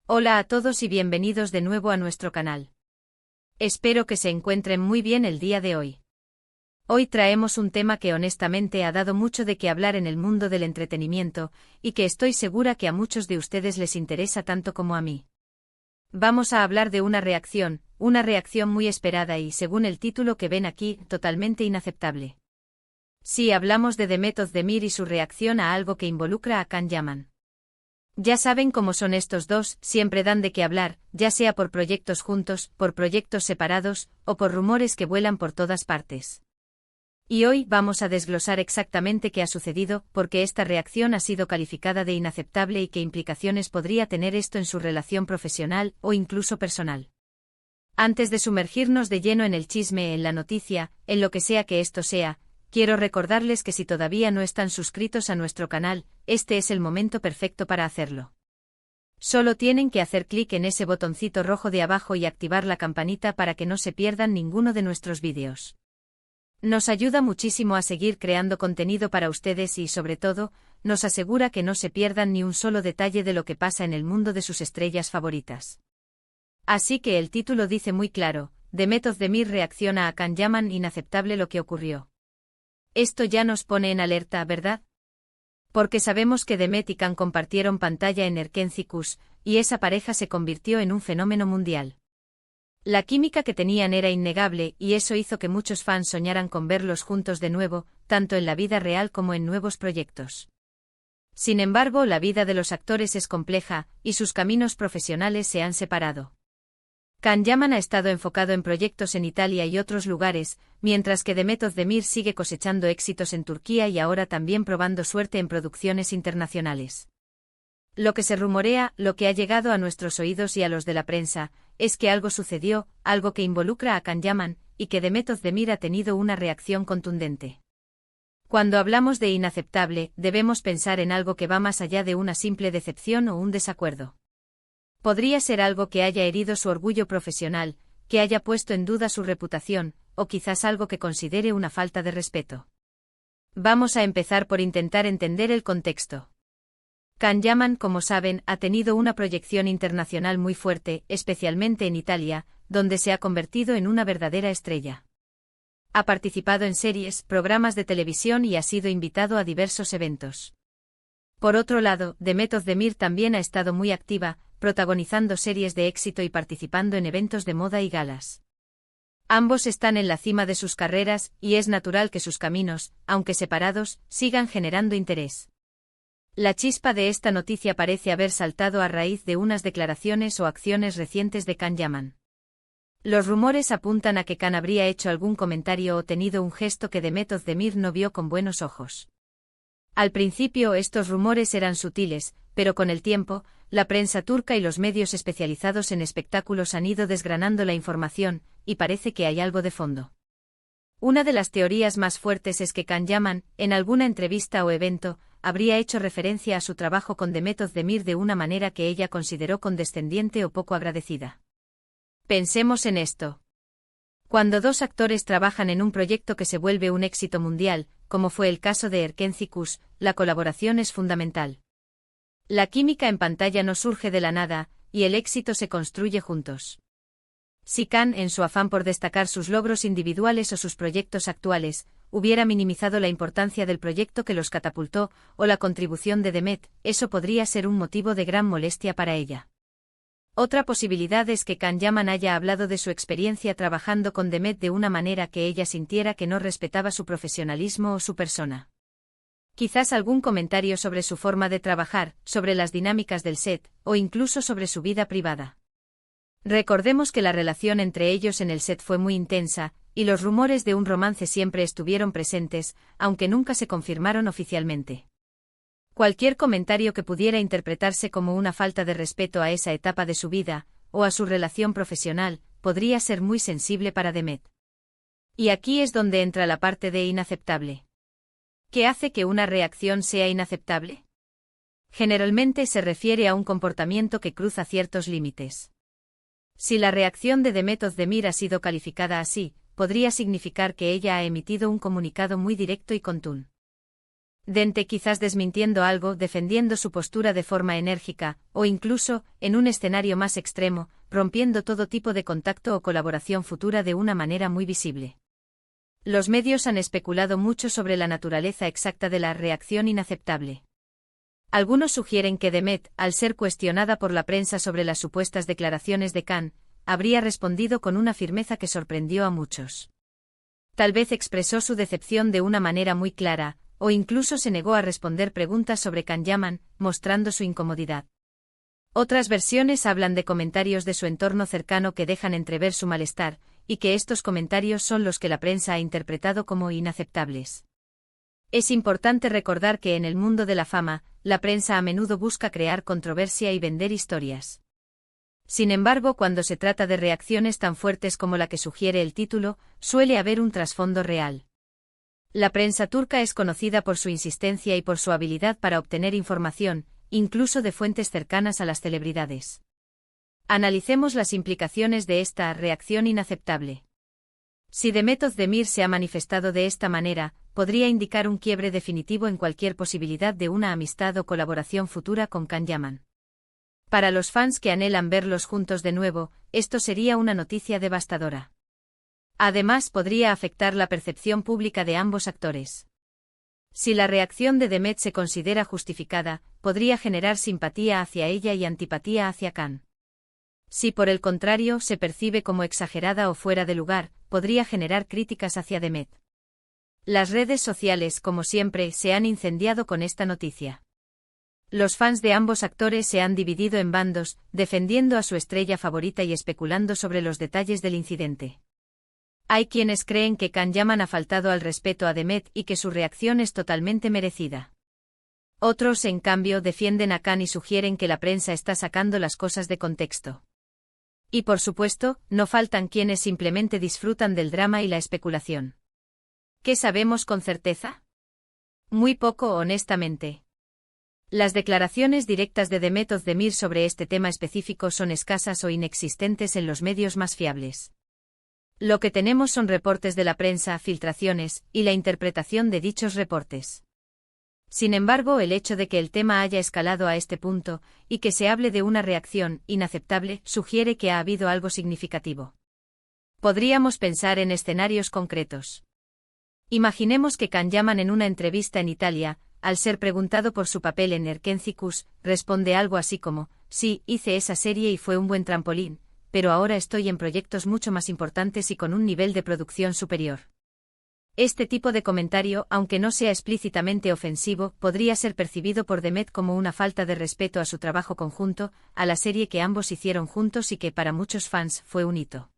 Hola a todos y bienvenidos de nuevo a nuestro canal. Espero que se encuentren muy bien el día de hoy. Hoy traemos un tema que honestamente ha dado mucho de qué hablar en el mundo del entretenimiento, y que estoy segura que a muchos de ustedes les interesa tanto como a mí. Vamos a hablar de una reacción muy esperada y, según el título que ven aquí, totalmente inaceptable. Sí, hablamos de Demet Özdemir y su reacción a algo que involucra a Can Yaman. Ya saben cómo son estos dos, siempre dan de qué hablar, ya sea por proyectos juntos, por proyectos separados, o por rumores que vuelan por todas partes. Y hoy vamos a desglosar exactamente qué ha sucedido, porque esta reacción ha sido calificada de inaceptable y qué implicaciones podría tener esto en su relación profesional o incluso personal. Antes de sumergirnos de lleno en el chisme, en la noticia, en lo que sea que esto sea, quiero recordarles que si todavía no están suscritos a nuestro canal, este es el momento perfecto para hacerlo. Solo tienen que hacer clic en ese botoncito rojo de abajo y activar la campanita para que no se pierdan ninguno de nuestros vídeos. Nos ayuda muchísimo a seguir creando contenido para ustedes y, sobre todo, nos asegura que no se pierdan ni un solo detalle de lo que pasa en el mundo de sus estrellas favoritas. Así que el título dice muy claro: Demet Özdemir reacciona a Can Yaman. Inaceptable lo que ocurrió. Esto ya nos pone en alerta, ¿verdad? Porque sabemos que Demet y Can compartieron pantalla en Erkenci Kuş, y esa pareja se convirtió en un fenómeno mundial. La química que tenían era innegable, y eso hizo que muchos fans soñaran con verlos juntos de nuevo, tanto en la vida real como en nuevos proyectos. Sin embargo, la vida de los actores es compleja, y sus caminos profesionales se han separado. Can Yaman ha estado enfocado en proyectos en Italia y otros lugares, mientras que Demet Özdemir sigue cosechando éxitos en Turquía y ahora también probando suerte en producciones internacionales. Lo que se rumorea, lo que ha llegado a nuestros oídos y a los de la prensa, es que algo sucedió, algo que involucra a Can Yaman, y que Demet Özdemir ha tenido una reacción contundente. Cuando hablamos de inaceptable, debemos pensar en algo que va más allá de una simple decepción o un desacuerdo. Podría ser algo que haya herido su orgullo profesional, que haya puesto en duda su reputación, o quizás algo que considere una falta de respeto. Vamos a empezar por intentar entender el contexto. Can Yaman, como saben, ha tenido una proyección internacional muy fuerte, especialmente en Italia, donde se ha convertido en una verdadera estrella. Ha participado en series, programas de televisión y ha sido invitado a diversos eventos. Por otro lado, Demet Özdemir también ha estado muy activa, protagonizando series de éxito y participando en eventos de moda y galas. Ambos están en la cima de sus carreras, y es natural que sus caminos, aunque separados, sigan generando interés. La chispa de esta noticia parece haber saltado a raíz de unas declaraciones o acciones recientes de Can Yaman. Los rumores apuntan a que Can habría hecho algún comentario o tenido un gesto que Demet Özdemir no vio con buenos ojos. Al principio estos rumores eran sutiles, pero con el tiempo, la prensa turca y los medios especializados en espectáculos han ido desgranando la información, y parece que hay algo de fondo. Una de las teorías más fuertes es que Can Yaman, en alguna entrevista o evento, habría hecho referencia a su trabajo con Demet Özdemir de una manera que ella consideró condescendiente o poco agradecida. Pensemos en esto. Cuando dos actores trabajan en un proyecto que se vuelve un éxito mundial, como fue el caso de Erkenci Kuş, la colaboración es fundamental. La química en pantalla no surge de la nada, y el éxito se construye juntos. Si Can, en su afán por destacar sus logros individuales o sus proyectos actuales, hubiera minimizado la importancia del proyecto que los catapultó, o la contribución de Demet, eso podría ser un motivo de gran molestia para ella. Otra posibilidad es que Can Yaman haya hablado de su experiencia trabajando con Demet de una manera que ella sintiera que no respetaba su profesionalismo o su persona. Quizás algún comentario sobre su forma de trabajar, sobre las dinámicas del set, o incluso sobre su vida privada. Recordemos que la relación entre ellos en el set fue muy intensa, y los rumores de un romance siempre estuvieron presentes, aunque nunca se confirmaron oficialmente. Cualquier comentario que pudiera interpretarse como una falta de respeto a esa etapa de su vida, o a su relación profesional, podría ser muy sensible para Demet. Y aquí es donde entra la parte de inaceptable. ¿Qué hace que una reacción sea inaceptable? Generalmente se refiere a un comportamiento que cruza ciertos límites. Si la reacción de Demet Özdemir ha sido calificada así, podría significar que ella ha emitido un comunicado muy directo y contundente. Dente quizás desmintiendo algo, defendiendo su postura de forma enérgica, o incluso, en un escenario más extremo, rompiendo todo tipo de contacto o colaboración futura de una manera muy visible. Los medios han especulado mucho sobre la naturaleza exacta de la reacción inaceptable. Algunos sugieren que Demet, al ser cuestionada por la prensa sobre las supuestas declaraciones de Khan, habría respondido con una firmeza que sorprendió a muchos. Tal vez expresó su decepción de una manera muy clara, o incluso se negó a responder preguntas sobre Can Yaman, mostrando su incomodidad. Otras versiones hablan de comentarios de su entorno cercano que dejan entrever su malestar, y que estos comentarios son los que la prensa ha interpretado como inaceptables. Es importante recordar que en el mundo de la fama, la prensa a menudo busca crear controversia y vender historias. Sin embargo, cuando se trata de reacciones tan fuertes como la que sugiere el título, suele haber un trasfondo real. La prensa turca es conocida por su insistencia y por su habilidad para obtener información, incluso de fuentes cercanas a las celebridades. Analicemos las implicaciones de esta reacción inaceptable. Si Demet Özdemir se ha manifestado de esta manera, podría indicar un quiebre definitivo en cualquier posibilidad de una amistad o colaboración futura con Can Yaman. Para los fans que anhelan verlos juntos de nuevo, esto sería una noticia devastadora. Además, podría afectar la percepción pública de ambos actores. Si la reacción de Demet se considera justificada, podría generar simpatía hacia ella y antipatía hacia Khan. Si por el contrario se percibe como exagerada o fuera de lugar, podría generar críticas hacia Demet. Las redes sociales, como siempre, se han incendiado con esta noticia. Los fans de ambos actores se han dividido en bandos, defendiendo a su estrella favorita y especulando sobre los detalles del incidente. Hay quienes creen que Can Yaman ha faltado al respeto a Demet y que su reacción es totalmente merecida. Otros, en cambio, defienden a Khan y sugieren que la prensa está sacando las cosas de contexto. Y por supuesto, no faltan quienes simplemente disfrutan del drama y la especulación. ¿Qué sabemos con certeza? Muy poco, honestamente. Las declaraciones directas de Demet Özdemir sobre este tema específico son escasas o inexistentes en los medios más fiables. Lo que tenemos son reportes de la prensa, filtraciones, y la interpretación de dichos reportes. Sin embargo, el hecho de que el tema haya escalado a este punto, y que se hable de una reacción inaceptable, sugiere que ha habido algo significativo. Podríamos pensar en escenarios concretos. Imaginemos que Can Yaman en una entrevista en Italia, al ser preguntado por su papel en Erkencikus, responde algo así como: sí, hice esa serie y fue un buen trampolín, pero ahora estoy en proyectos mucho más importantes y con un nivel de producción superior. Este tipo de comentario, aunque no sea explícitamente ofensivo, podría ser percibido por Demet como una falta de respeto a su trabajo conjunto, a la serie que ambos hicieron juntos y que para muchos fans fue un hito.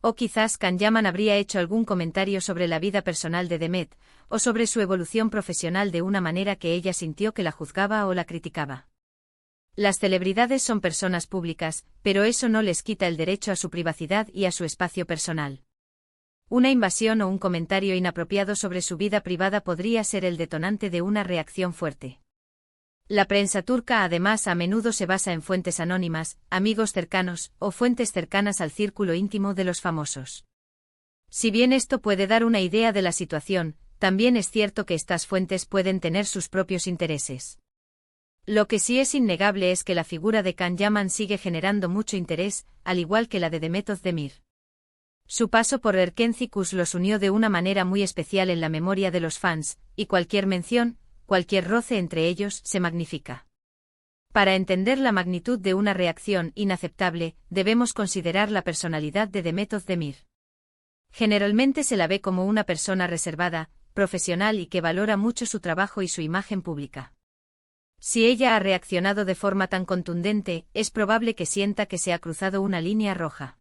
O quizás Can Yaman habría hecho algún comentario sobre la vida personal de Demet, o sobre su evolución profesional de una manera que ella sintió que la juzgaba o la criticaba. Las celebridades son personas públicas, pero eso no les quita el derecho a su privacidad y a su espacio personal. Una invasión o un comentario inapropiado sobre su vida privada podría ser el detonante de una reacción fuerte. La prensa turca además a menudo se basa en fuentes anónimas, amigos cercanos, o fuentes cercanas al círculo íntimo de los famosos. Si bien esto puede dar una idea de la situación, también es cierto que estas fuentes pueden tener sus propios intereses. Lo que sí es innegable es que la figura de Can Yaman sigue generando mucho interés, al igual que la de Demet Özdemir. Su paso por Erkencikus los unió de una manera muy especial en la memoria de los fans, y cualquier mención, cualquier roce entre ellos, se magnifica. Para entender la magnitud de una reacción inaceptable, debemos considerar la personalidad de Demet Özdemir. Generalmente se la ve como una persona reservada, profesional y que valora mucho su trabajo y su imagen pública. Si ella ha reaccionado de forma tan contundente, es probable que sienta que se ha cruzado una línea roja.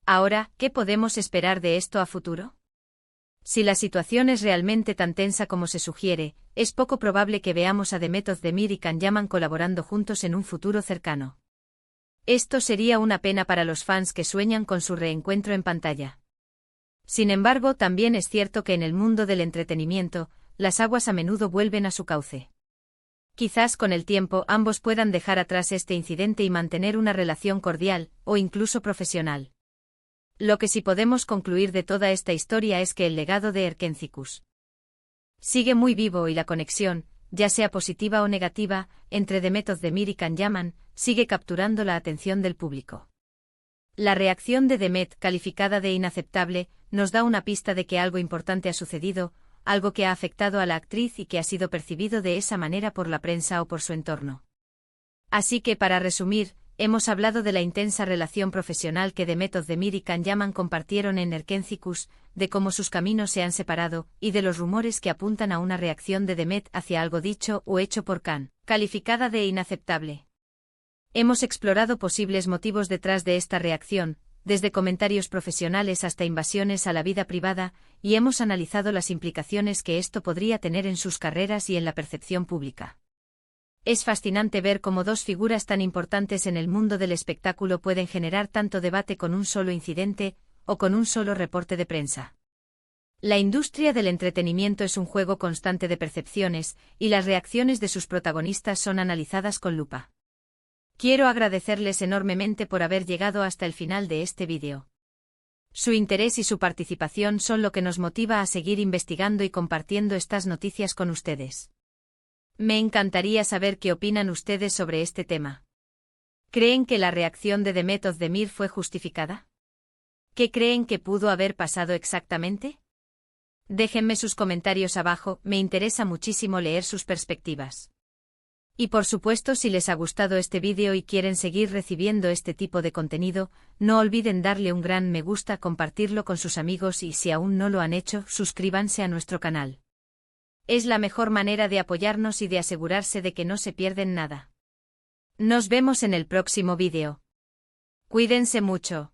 Ahora, ¿qué podemos esperar de esto a futuro? Si la situación es realmente tan tensa como se sugiere, es poco probable que veamos a Demet Özdemir y Can Yaman colaborando juntos en un futuro cercano. Esto sería una pena para los fans que sueñan con su reencuentro en pantalla. Sin embargo, también es cierto que en el mundo del entretenimiento, las aguas a menudo vuelven a su cauce. Quizás con el tiempo ambos puedan dejar atrás este incidente y mantener una relación cordial, o incluso profesional. Lo que sí podemos concluir de toda esta historia es que el legado de Erkencikus Sigue muy vivo y la conexión, ya sea positiva o negativa, entre Demet Özdemir y Can Yaman, sigue capturando la atención del público. La reacción de Demet, calificada de inaceptable, nos da una pista de que algo importante ha sucedido, algo que ha afectado a la actriz y que ha sido percibido de esa manera por la prensa o por su entorno. Así que, para resumir, hemos hablado de la intensa relación profesional que Demet Özdemir y Can Yaman compartieron en Erkencikus, de cómo sus caminos se han separado, y de los rumores que apuntan a una reacción de Demet hacia algo dicho o hecho por Can, calificada de inaceptable. Hemos explorado posibles motivos detrás de esta reacción, desde comentarios profesionales hasta invasiones a la vida privada, y hemos analizado las implicaciones que esto podría tener en sus carreras y en la percepción pública. Es fascinante ver cómo dos figuras tan importantes en el mundo del espectáculo pueden generar tanto debate con un solo incidente, o con un solo reporte de prensa. La industria del entretenimiento es un juego constante de percepciones, y las reacciones de sus protagonistas son analizadas con lupa. Quiero agradecerles enormemente por haber llegado hasta el final de este vídeo. Su interés y su participación son lo que nos motiva a seguir investigando y compartiendo estas noticias con ustedes. Me encantaría saber qué opinan ustedes sobre este tema. ¿Creen que la reacción de Demet Özdemir fue justificada? ¿Qué creen que pudo haber pasado exactamente? Déjenme sus comentarios abajo, me interesa muchísimo leer sus perspectivas. Y por supuesto, si les ha gustado este vídeo y quieren seguir recibiendo este tipo de contenido, no olviden darle un gran me gusta, compartirlo con sus amigos y si aún no lo han hecho, suscríbanse a nuestro canal. Es la mejor manera de apoyarnos y de asegurarse de que no se pierden nada. Nos vemos en el próximo vídeo. Cuídense mucho.